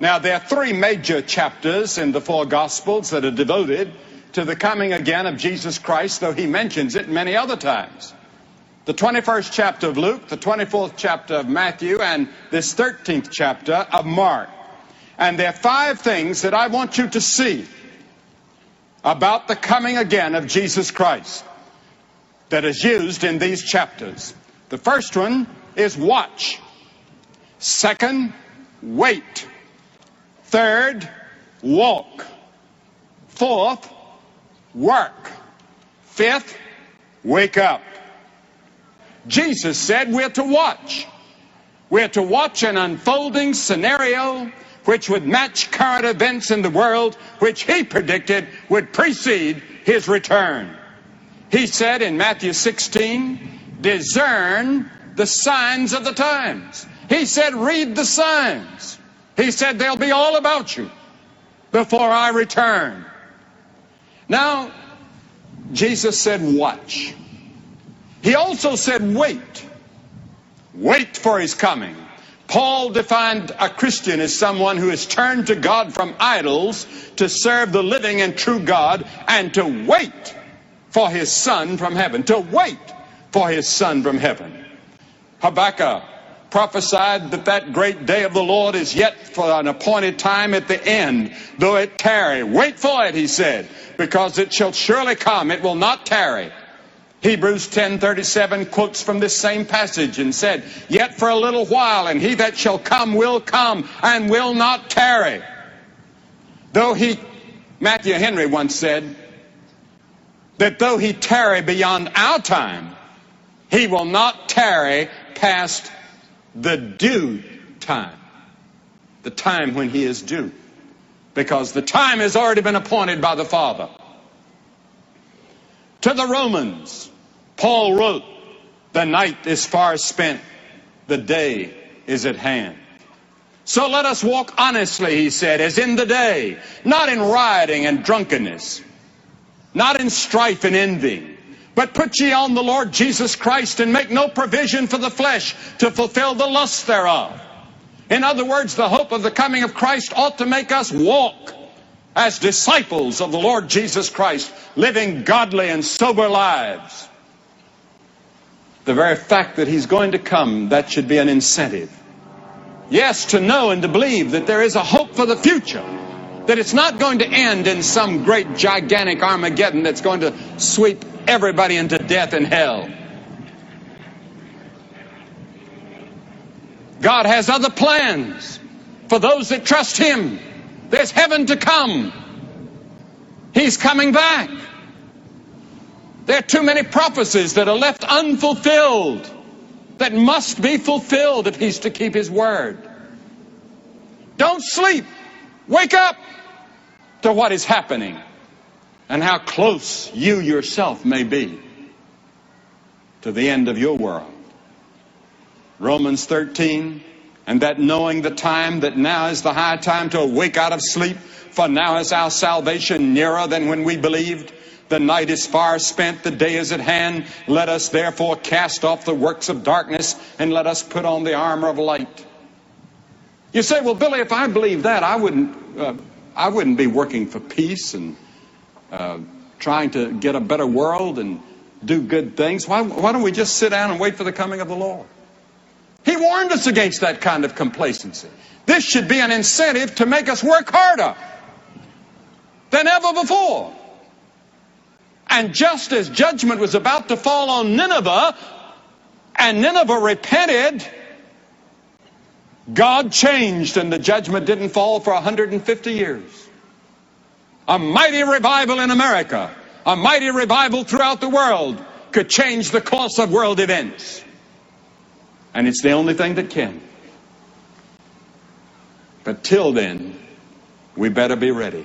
Now, there are three major chapters in the four Gospels that are devoted to the coming again of Jesus Christ, though he mentions it many other times. The 21st chapter of Luke, the 24th chapter of Matthew, and this 13th chapter of Mark. And there are five things that I want you to see about the coming again of Jesus Christ that is used in these chapters. The first one is watch. Second, wait. Third, walk. Fourth, work. Fifth, wake up. Jesus said we're to watch. We're to watch an unfolding scenario which would match current events in the world, which he predicted would precede his return. He said in Matthew 16, discern the signs of the times. He said, read the signs. He said, they'll be all about you before I return. Now, Jesus said, watch. He also said, wait. Wait for his coming. Paul defined a Christian as someone who has turned to God from idols to serve the living and true God and to wait for his Son from heaven. To wait for his Son from heaven. Habakkuk prophesied that that great day of the Lord is yet for an appointed time at the end, though it tarry. Wait for it, he said, because it shall surely come. It will not tarry. Hebrews 10:37 quotes from this same passage and said, yet for a little while, and he that shall come and will not tarry. Matthew Henry once said that though he tarry beyond our time, he will not tarry past the due time. The time when he is due. Because the time has already been appointed by the Father. To the Romans, Paul wrote, the night is far spent, the day is at hand. So let us walk honestly, he said, as in the day, not in rioting and drunkenness, not in strife and envy, but put ye on the Lord Jesus Christ, and make no provision for the flesh to fulfill the lusts thereof. In other words, the hope of the coming of Christ ought to make us walk as disciples of the Lord Jesus Christ, living godly and sober lives. The very fact that he's going to come, that should be an incentive. Yes, to know and to believe that there is a hope for the future, that it's not going to end in some great gigantic Armageddon that's going to sweep everybody into death and hell. God has other plans for those that trust him. There's heaven to come. He's coming back. There are too many prophecies that are left unfulfilled that must be fulfilled if he's to keep his word. Don't sleep. Wake up to what is happening and how close you yourself may be to the end of your world. Romans 13, and that knowing the time, that now is the high time to awake out of sleep, for now is our salvation nearer than when we believed. The night is far spent, the day is at hand. Let us therefore cast off the works of darkness, and let us put on the armor of light. You say, well, Billy, if I believe that, I wouldn't be working for peace and trying to get a better world and do good things. Why don't we just sit down and wait for the coming of the Lord? He warned us against that kind of complacency. This should be an incentive to make us work harder than ever before. And just as judgment was about to fall on Nineveh, and Nineveh repented, God changed, and the judgment didn't fall for 150 years. A mighty revival in America, a mighty revival throughout the world could change the course of world events. And it's the only thing that can. But till then, we better be ready.